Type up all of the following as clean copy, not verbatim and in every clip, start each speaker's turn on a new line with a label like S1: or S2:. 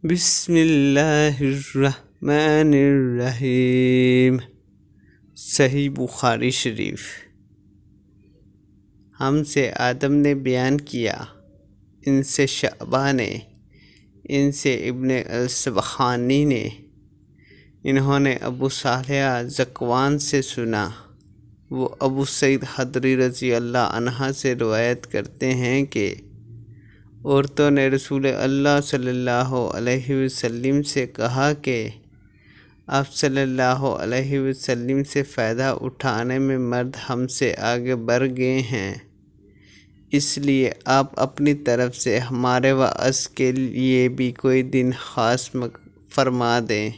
S1: بسم اللہ الرحمن الرحیم۔ صحیح بخاری شریف۔ ہم سے آدم نے بیان کیا، ان سے شعبہ نے، ان سے ابن السبخانی نے، انہوں نے ابو صالح ذکوان سے سنا۔ وہ ابو سعید خدری رضی اللہ عنہ سے روایت کرتے ہیں کہ عورتوں نے رسول اللہ صلی اللہ علیہ وسلم سے کہا کہ آپ صلی اللہ علیہ وسلم سے فائدہ اٹھانے میں مرد ہم سے آگے بڑھ گئے ہیں، اس لیے آپ اپنی طرف سے ہمارے وعظ کے لیے بھی کوئی دن خاص فرما دیں۔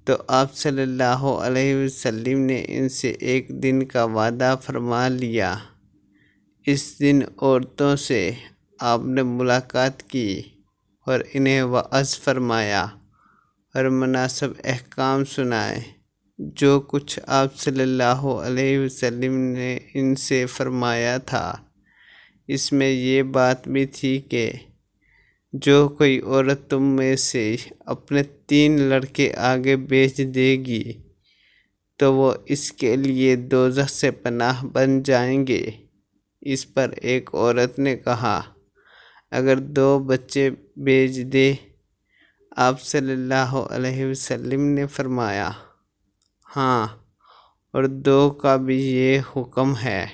S1: تو آپ صلی اللہ علیہ وسلم نے ان سے ایک دن کا وعدہ فرما لیا۔ اس دن عورتوں سے آپ نے ملاقات کی اور انہیں وعظ فرمایا اور مناسب احکام سنائے۔ جو کچھ آپ صلی اللہ علیہ وسلم نے ان سے فرمایا تھا، اس میں یہ بات بھی تھی کہ جو کوئی عورت تم میں سے اپنے 3 لڑکے آگے بھیج دے گی تو وہ اس کے لیے دوزخ سے پناہ بن جائیں گے۔ اس پر ایک عورت نے کہا، اگر 2 بچے بھیج دے؟ آپ صلی اللہ علیہ وسلم نے فرمایا، ہاں، اور 2 کا بھی یہ حکم ہے۔